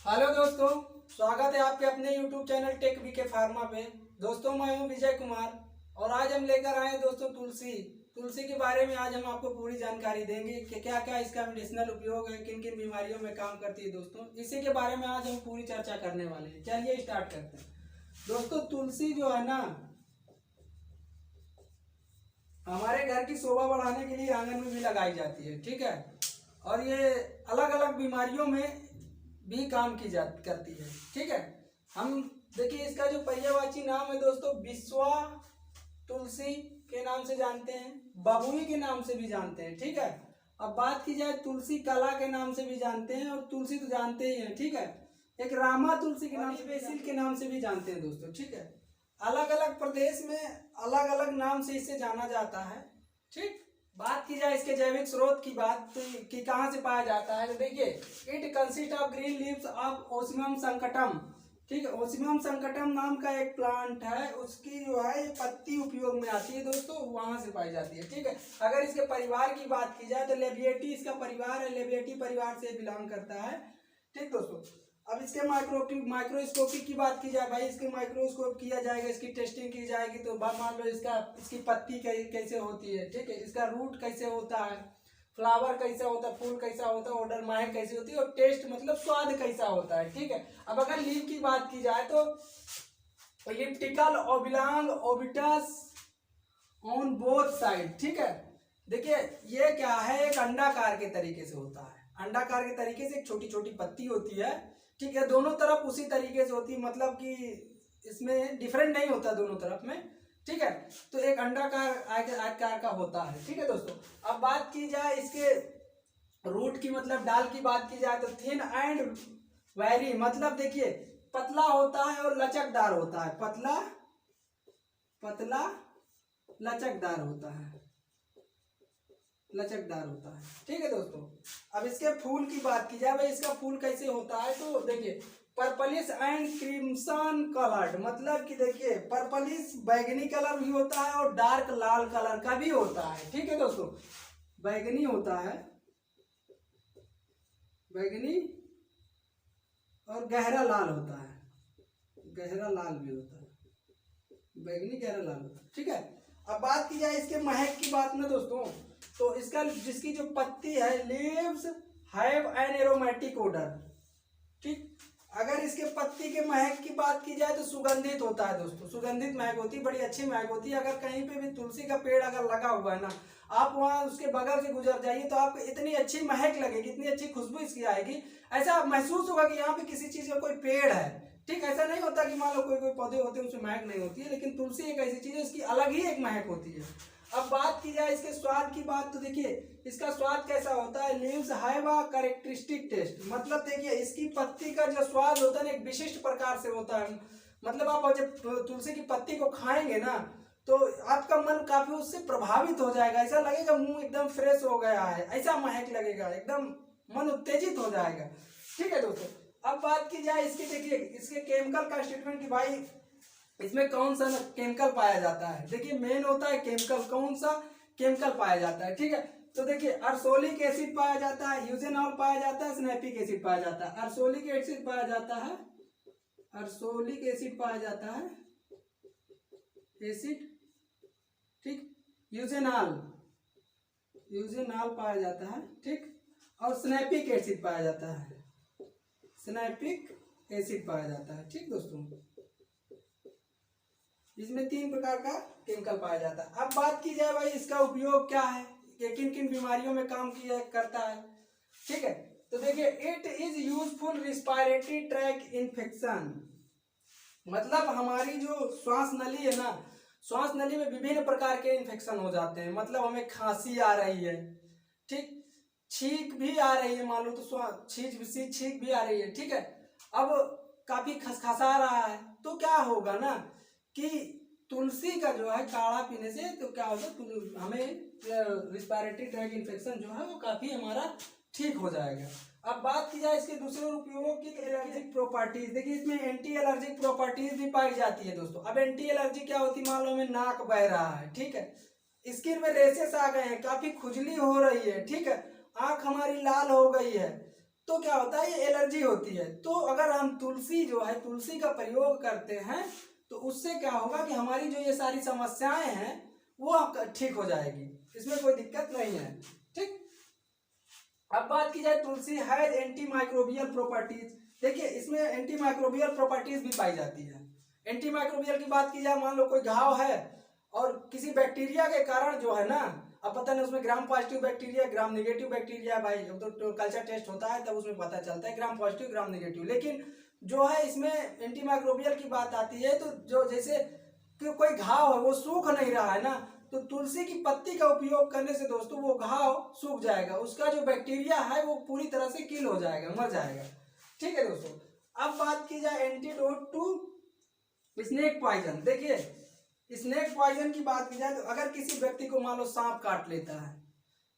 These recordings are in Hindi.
हेलो दोस्तों, स्वागत है आपके अपने YouTube channel Tech VK Pharma पे। दोस्तों मैं हूं विजय कुमार और आज हम लेकर आए हैं दोस्तों तुलसी के बारे में। आज हम आपको पूरी जानकारी देंगे कि क्या क्या इसका मेडिसिनल उपयोग है, किन किन बीमारियों में काम करती है। दोस्तों इसी के बारे में आज हम पूरी चर्चा करने वाले हैं। चलिए स्टार्ट करते हैं। दोस्तों तुलसी जो है ना, हमारे घर की शोभा बढ़ाने के लिए आंगन में भी लगाई जाती है, ठीक है। और ये अलग अलग बीमारियों में भी काम करती है, ठीक है। हम देखिए इसका जो पर्यायवाची नाम है दोस्तों, बिस्वा तुलसी के नाम से जानते हैं, बबुई के नाम से भी जानते हैं, ठीक है। अब बात की जाए तुलसी कला के नाम से भी जानते हैं, और तुलसी तो जानते ही हैं, ठीक है। एक रामा तुलसी के नाम से, बेसिल के नाम से भी जानते हैं दोस्तों, ठीक है। अलग अलग प्रदेश में अलग अलग नाम से इसे जाना जाता है, ठीक। बात की जाए इसके जैविक स्रोत की बात कि कहाँ से पाया जाता है, तो देखिए it consist of green leaves of ocimum sanctum, ठीक है। ओसिमम संकटम नाम का एक प्लांट है, उसकी जो है ये पत्ती उपयोग में आती है दोस्तों, वहां से पाई जाती है, ठीक है। अगर इसके परिवार की बात की जाए तो लेबिएटी इसका परिवार है, लेबिएटी परिवार से बिलोंग करता है, ठीक दोस्तों। अब इसके माइक्रोस्कोपिक की बात की जाए, भाई इसके माइक्रोस्कोप किया जाएगा, इसकी टेस्टिंग की जाएगी तो मान लो इसकी पत्ती कैसे होती है, ठीक है। इसका रूट कैसे होता है, फ्लावर कैसा होता है, फूल कैसा होता है, ऑर्डर महक कैसी होती है, और टेस्ट मतलब स्वाद कैसा होता है, ठीक है। अब अगर लीव की बात की जाए तो elliptical, oblong, ओबिटस on both side, ठीक है। देखिए ये क्या है, एक अंडाकार के तरीके से होता है, अंडाकार के तरीके से एक छोटी छोटी पत्ती होती है, ठीक है। दोनों तरफ उसी तरीके से होती है, मतलब कि इसमें डिफरेंट नहीं होता दोनों तरफ में, ठीक है। तो एक अंडाकार आकार का होता है, ठीक है दोस्तों। अब बात की जाए इसके रूट की, मतलब डाल की बात की जाए तो थिन एंड वेरी, मतलब देखिए पतला होता है और लचकदार होता है, पतला लचकदार होता है, ठीक है दोस्तों। अब इसके फूल की बात की जाए, भाई इसका फूल कैसे होता है, तो देखिए पर्पलिश एंड क्रिम्सन कलर्ड, मतलब कि देखिए पर्पलिश बैगनी कलर भी होता है और डार्क लाल कलर का भी होता है, ठीक है दोस्तों। बैगनी होता है, बैगनी और गहरा लाल होता है, गहरा लाल भी होता है, बैगनी गहरा लाल होता है, ठीक है। अब बात की जाए इसके महक की बात ना दोस्तों, तो इसका जिसकी जो पत्ती है, leaves have an aromatic odour, ठीक। अगर इसके पत्ती के महक की बात की जाए तो सुगंधित होता है दोस्तों, सुगंधित महक होती है, बड़ी अच्छी महक होती है। अगर कहीं पे भी तुलसी का पेड़ अगर लगा हुआ है ना, आप वहां उसके बगल से गुजर जाइए तो आपको इतनी अच्छी महक लगेगी, इतनी अच्छी खुशबू इसकी आएगी, ऐसा महसूस होगा कि यहाँ पे किसी चीज का कोई पेड़ है, ठीक। ऐसा नहीं होता कि मान लो कोई पौधे होते हैं उसमें महक नहीं होती है, लेकिन तुलसी एक ऐसी चीज है इसकी अलग ही एक महक होती है। अब बात की जाए इसके स्वाद की बात, तो देखिए इसका स्वाद कैसा होता है, leaves have a characteristic taste, मतलब देखिए इसकी पत्ती का जो स्वाद होता है ना एक विशिष्ट प्रकार से होता है। मतलब आप जब तुलसी की पत्ती को खाएंगे ना तो आपका मन काफी उससे प्रभावित हो जाएगा, ऐसा लगेगा मुंह एकदम फ्रेश हो गया है, ऐसा महक लगेगा, एकदम मन उत्तेजित हो जाएगा, ठीक है दोस्तों। अब बात की जाए इसके, देखिए इसके केमिकल का स्टेटमेंट की भाई इसमें कौन सा केमिकल पाया जाता है, देखिए मेन होता है केमिकल, कौन सा केमिकल पाया जाता है, ठीक है। तो देखिए अर्सोलिक एसिड पाया जाता है, यूजेनॉल पाया जाता है, स्नैपिक एसिड पाया जाता है। अर्सोलिक एसिड पाया जाता है, अर्सोलिक एसिड पाया जाता है, एसिड, ठीक। यूजेनॉल पाया जाता है, ठीक। और स्नैपिक एसिड पाया जाता है, स्नैपिक एसिड पाया जाता है, ठीक दोस्तों। इसमें 3 प्रकार का केमिकल पाया जाता है। अब बात की जाए भाई इसका उपयोग क्या है, ये किन किन बीमारियों में काम किया करता है, ठीक है। तो देखिए it is useful respiratory track infection, मतलब हमारी जो श्वास नली है ना, श्वास नली में विभिन्न प्रकार के इन्फेक्शन हो जाते हैं, मतलब हमें खांसी आ रही है, ठीक, छींक भी आ रही है, मान लो तो छींक भी आ रही है, ठीक है। अब काफी खसखसा रहा है तो क्या होगा ना कि तुलसी का जो है काढ़ा पीने से तो क्या होगा, हमें रिस्पायरेटरी ट्रैक इन्फेक्शन जो है वो काफी हमारा ठीक हो जाएगा। अब बात की जाए इसके दूसरे उपयोगों की, एलर्जिक प्रॉपर्टीज, देखिए इसमें एंटी एलर्जिक प्रॉपर्टीज भी पाई जाती है दोस्तों। अब एंटी एलर्जी क्या होती है, मान लो हमें नाक बह रहा है, ठीक है, स्किन में रेसेस आ गए हैं, काफी खुजली हो रही है, ठीक है, आंख हमारी लाल हो गई है, तो क्या होता है, ये एलर्जी होती है। तो अगर हम तुलसी जो है, तुलसी का प्रयोग करते हैं तो उससे क्या होगा कि हमारी जो ये सारी समस्याएं हैं वो ठीक हो जाएगी, इसमें कोई दिक्कत नहीं है। ठीक, अब बात की जाए तुलसी हैज एंटी माइक्रोबियल प्रॉपर्टीज। देखिए इसमें एंटी माइक्रोबियल प्रॉपर्टीज भी पाई जाती है। एंटी माइक्रोबियल की बात की जाए, मान लो कोई घाव है और किसी बैक्टीरिया के कारण जो है ना, अब पता नहीं उसमें gram positive bacteria gram negative bacteria, भाई तो कल्चर टेस्ट होता है तब उसमें पता चलता है ग्राम पॉजिटिव ग्राम नेगेटिव। लेकिन जो है इसमें एंटी माइक्रोबियल की बात आती है, तो जो जैसे कि कोई घाव है वो सूख नहीं रहा है ना, तो तुलसी की पत्ती का उपयोग करने से दोस्तों वो घाव सूख जाएगा, उसका जो बैक्टीरिया है वो पूरी तरह से किल हो जाएगा, मर जाएगा। ठीक है दोस्तों, अब बात की जाए एंटीडोट टू स्नेक पॉइजन। देखिए स्नेक पॉइजन की बात की जाए तो अगर किसी व्यक्ति को मान लो सांप काट लेता है,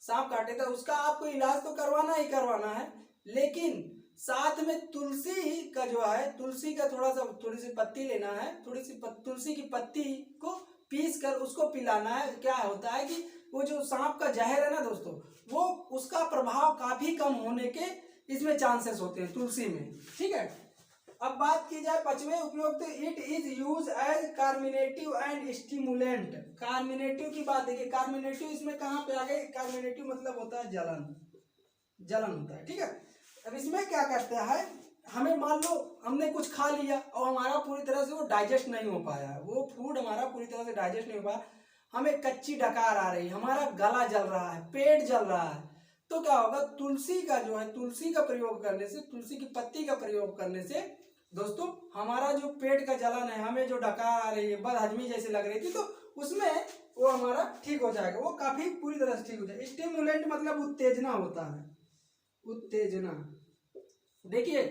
सांप काट लेता है, उसका आपको इलाज तो करवाना ही करवाना है, लेकिन साथ में तुलसी का जो है, तुलसी का थोड़ी सी पत्ती लेना है, तुलसी की पत्ती को पीस कर उसको पिलाना है। क्या होता है कि वो जो सांप का जहर है ना दोस्तों, वो उसका प्रभाव काफी कम होने के इसमें चांसेस होते हैं तुलसी में। ठीक है, अब बात की जाए पांचवें उपयोग, तो it is use as carminative and stimulant. Carminative की बात देखिए, कार्मिनेटिव इसमें कहाँ पे आ गए, कार्मिनेटिव मतलब होता है जलन होता है। ठीक है, अब इसमें क्या करता है, हमें मान लो हमने कुछ खा लिया और हमारा पूरी तरह से वो डाइजेस्ट नहीं हो पाया, वो फूड हमारा पूरी तरह से डाइजेस्ट नहीं हो पाया, हमें कच्ची डकार आ रही, हमारा गला जल रहा है, पेट जल रहा है, तो क्या होगा, तुलसी का जो है, तुलसी का प्रयोग करने से, तुलसी की पत्ती का प्रयोग करने से दोस्तों हमारा जो पेट का जलन है, हमें जो डकार आ रही है, बदहजमी जैसे लग रही थी, तो उसमें वो हमारा ठीक हो जाएगा, वो काफी पूरी तरह से ठीक हो जाएगा। स्टिमुलेंट मतलब उत्तेजना होता है, उत्तेजना। देखिए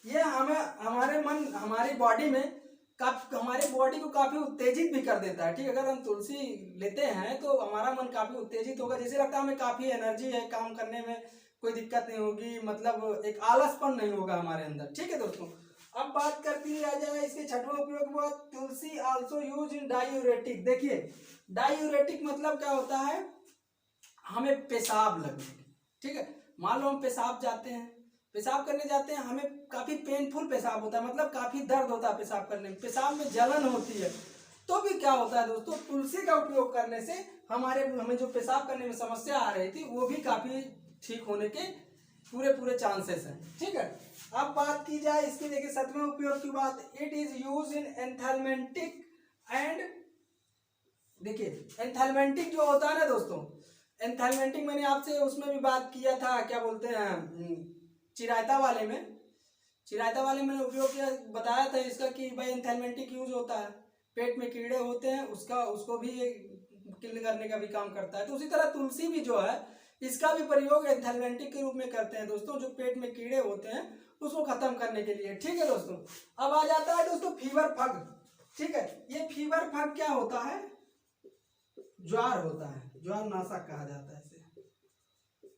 ये हमें हमारी बॉडी में हमारे बॉडी को काफी उत्तेजित भी कर देता है। ठीक, अगर हम तुलसी लेते हैं तो हमारा मन काफी उत्तेजित होगा, जैसे लगता है हमें काफी एनर्जी है, काम करने में कोई दिक्कत नहीं होगी, मतलब एक आलसपन नहीं होगा हमारे अंदर। ठीक है दोस्तों, अब बात करती आ जाए इसके छठवां उपयोग हुआ, तुलसी आल्सो यूज इन डायूरेटिक। देखिए डायूरेटिक मतलब क्या होता है, हमें पेशाब लगने। ठीक है, मान लो हम पेशाब जाते हैं, पेशाब करने जाते हैं, हमें काफी पेनफुल पेशाब होता है, मतलब काफी दर्द होता है पेशाब करने में, पेशाब में जलन होती है, तो भी क्या होता है दोस्तों, तुलसी का उपयोग करने से हमें जो पेशाब करने में समस्या आ रही थी वो भी काफी ठीक होने के पूरे चांसेस हैं। ठीक है, अब बात की जाए इसकी, देखिए सातवें उपयोग की बात, it is use in anthelmintic and, देखिए एंथाइलमेंटिक जो होता है ना दोस्तों, एंथाइलमेंटिक मैंने आपसे उसमें भी बात किया था, क्या बोलते हैं, चिरायता वाले में उपयोग किया, बताया था इसका कि भाई एंथाइलमेंटिक यूज होता है, पेट में कीड़े होते हैं उसको भी किल करने का भी काम करता है। तो उसी तरह तुलसी भी जो है इसका भी प्रयोग एंथाइलमेंटिक के रूप में करते हैं दोस्तों, जो पेट में कीड़े होते हैं उसको खत्म करने के लिए। ठीक है दोस्तों, अब आ जाता है दोस्तों फीवर फग। ठीक है, ये फीवर फग क्या होता है, ज्वार होता है, ज्वार नाशक कहा जाता है इसे।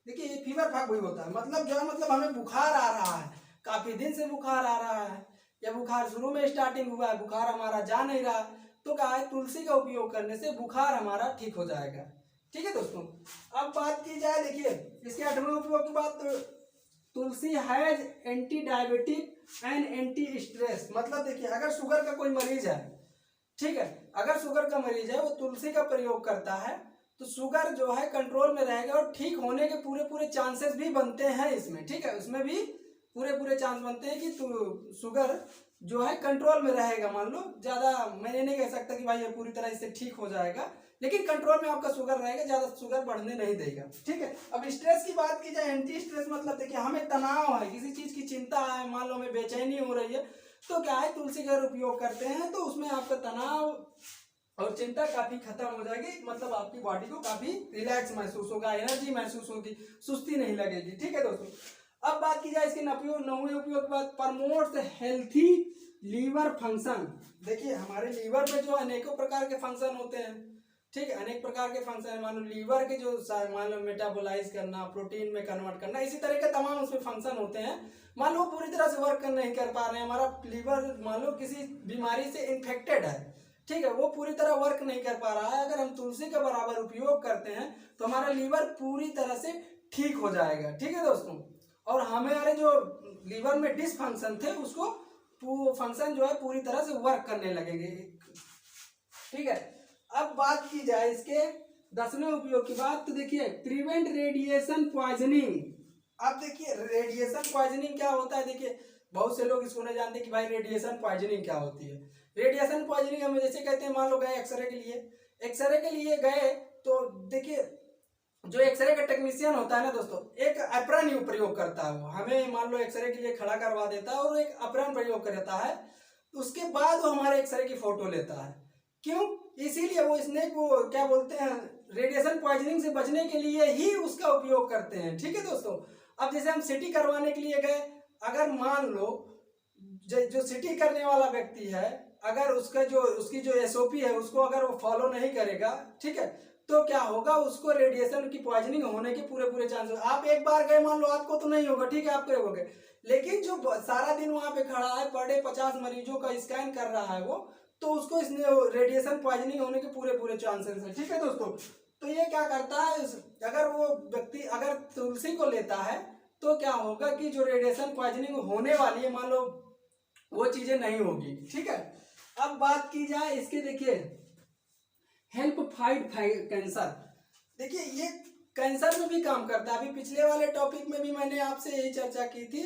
देखिए ये फीवर फग वही होता है, मतलब ज्वार मतलब हमें बुखार आ रहा है, काफी दिन से बुखार आ रहा है, या बुखार शुरू में स्टार्टिंग हुआ है, बुखार हमारा जा नहीं रहा, तो क्या है, तुलसी का उपयोग करने से बुखार हमारा ठीक हो जाएगा। ठीक है दोस्तों, अब बात की जाए, देखिए इसके 8वें उपयोग की बात, tulsi has anti diabetic and anti stress. मतलब देखिए अगर शुगर का कोई मरीज है, ठीक है, अगर शुगर का मरीज है वो तुलसी का प्रयोग करता है तो शुगर जो है कंट्रोल में रहेगा और ठीक होने के पूरे चांसेस भी बनते हैं इसमें। ठीक है, उसमें भी पूरे चांस बनते हैं कि शुगर जो है कंट्रोल में रहेगा। मान लो ज्यादा, मैंने नहीं कह सकता कि भाई ये पूरी तरह इससे ठीक हो जाएगा, लेकिन कंट्रोल में आपका शुगर रहेगा, ज्यादा शुगर बढ़ने नहीं देगा। ठीक है, अब स्ट्रेस की बात की जाए, एंटी स्ट्रेस मतलब देखिए हमें तनाव है, किसी चीज की चिंता है, मान लो हमें बेचैनी हो रही है, तो क्या है तुलसी का उपयोग करते हैं तो उसमें आपका तनाव और चिंता काफी खत्म हो जाएगी, मतलब आपकी बॉडी को काफी रिलैक्स महसूस होगा, एनर्जी महसूस होगी, सुस्ती नहीं लगेगी। ठीक है दोस्तों, अब बात की जाए इसके 9वें उपयोग के बाद, प्रमोट्स हेल्थी लीवर फंक्शन। देखिए हमारे लीवर में जो अनेकों प्रकार के फंक्शन होते हैं, ठीक है, अनेक प्रकार के फंक्शन है, मान लो लीवर के जो मान लो मेटाबोलाइज करना, प्रोटीन में कन्वर्ट करना, इसी तरह के तमाम उसमें फंक्शन होते हैं। मान लो पूरी तरह से वर्क नहीं कर पा रहे हैं, हमारा लीवर मान लो किसी बीमारी से इन्फेक्टेड है, ठीक है, वो पूरी तरह वर्क नहीं कर पा रहा है, अगर हम तुलसी का बराबर उपयोग करते हैं तो हमारा लीवर पूरी तरह से ठीक हो जाएगा। ठीक है दोस्तों, और हमारे जो लीवर में डिसफंक्शन थे उसको वो फंक्शन जो है पूरी तरह से वर्क करने लगेंगे। ठीक है, अब बात की जाए इसके 10वें उपयोग की बात, तो देखिए प्रिवेंट रेडिएशन पॉइजनिंग। अब देखिए रेडिएशन पॉइजनिंग क्या होता है, देखिए बहुत से लोग इसको नहीं जानते कि भाई रेडिएशन पॉइजनिंग क्या होती है। रेडिएशन पॉइजनिंग हम जैसे कहते हैं, मान लो गए एक्सरे के लिए, एक्सरे के लिए गए तो देखिए जो एक्सरे का टेक्नीशियन होता है ना दोस्तों, एक एप्रन प्रयोग करता है। वो हमें मान लो एक्सरे के लिए खड़ा करवा देता है और एक एप्रन प्रयोग करता है, उसके बाद वो हमारे एक्सरे की फोटो लेता है। क्यों? इसीलिए वो इसने वो क्या बोलते हैं, रेडिएशन पॉइजनिंग से बचने के लिए ही उसका उपयोग करते हैं। ठीक है दोस्तों, अब जैसे हम सीटी करवाने के लिए गए, अगर मान लो जो सीटी करने वाला व्यक्ति है, अगर उसका जो उसकी जो एसओपी है उसको अगर वो फॉलो नहीं करेगा, ठीक है, तो क्या होगा, उसको रेडिएशन की पॉइजनिंग होने के पूरे पूरे चांसेस। आप एक बार गए, मान लो आपको तो नहीं होगा, ठीक है, आपको हो गए, लेकिन जो सारा दिन वहां पे खड़ा है, पर डे 50 मरीजों का स्कैन कर रहा है वो, तो उसको इसने रेडिएशन पॉइजनिंग होने के पूरे पूरे चांसेस है। ठीक है दोस्तों, तो ये क्या करता है, अगर वो व्यक्ति अगर तुलसी को लेता है तो क्या होगा कि जो रेडिएशन पॉइजनिंग होने वाली है, मान लो वो चीजें नहीं होगी। ठीक है, अब बात की जाए इसके, देखिए हेल्प फाइट कैंसर। देखिए ये कैंसर में भी काम करता है। अभी पिछले वाले टॉपिक में भी मैंने आपसे यही चर्चा की थी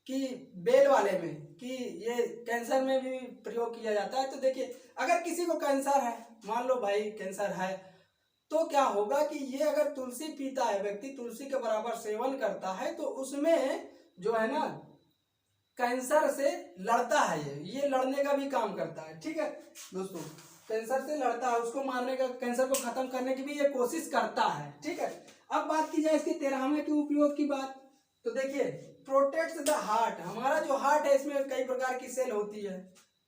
कि बेल वाले में, कि ये कैंसर में भी प्रयोग किया जाता है। तो देखिए अगर किसी को कैंसर है, मान लो भाई कैंसर है, तो क्या होगा कि ये अगर तुलसी पीता है व्यक्ति, तुलसी के बराबर सेवन करता है, तो उसमें जो है ना कैंसर से लड़ता है, ये लड़ने का भी काम करता है। ठीक है दोस्तों, कैंसर से लड़ता है, उसको मारने का, कैंसर को खत्म करने की भी ये कोशिश करता है। ठीक है, अब बात की जाए इसके 13वें के उपयोग की बात, तो देखिए प्रोटेक्ट्स द हार्ट। हमारा जो हार्ट है इसमें कई प्रकार की सेल होती है।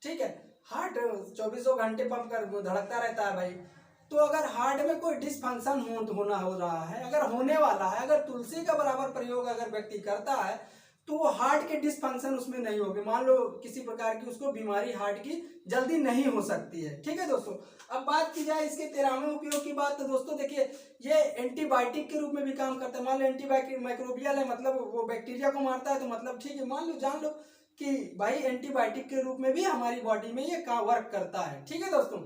ठीक है, हार्ट 24 घंटे पंप कर धड़कता रहता है भाई। तो अगर हार्ट में कोई डिसफंक्शन होना हो रहा है, अगर होने वाला है, अगर तुलसी का बराबर प्रयोग अगर व्यक्ति करता है, तो वो हार्ट के डिसफंक्शन उसमें नहीं होंगे। मान लो किसी प्रकार की उसको बीमारी हार्ट की जल्दी नहीं हो सकती है। ठीक है दोस्तों, अब बात की जाए इसके 13वें उपयोग की बात, तो दोस्तों देखिए ये एंटीबायोटिक के रूप में भी काम करता है। मान लो एंटीबायोटिक माइक्रोबियल है, मतलब वो बैक्टीरिया को मारता है, तो मतलब ठीक है, मान लो जान लो कि भाई एंटीबायोटिक के रूप में भी हमारी बॉडी में ये वर्क करता है। ठीक है दोस्तों,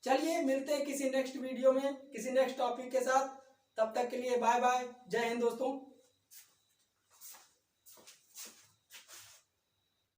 चलिए मिलते हैं किसी नेक्स्ट वीडियो में किसी नेक्स्ट टॉपिक के साथ। तब तक के लिए बाय बाय, जय हिंद दोस्तों।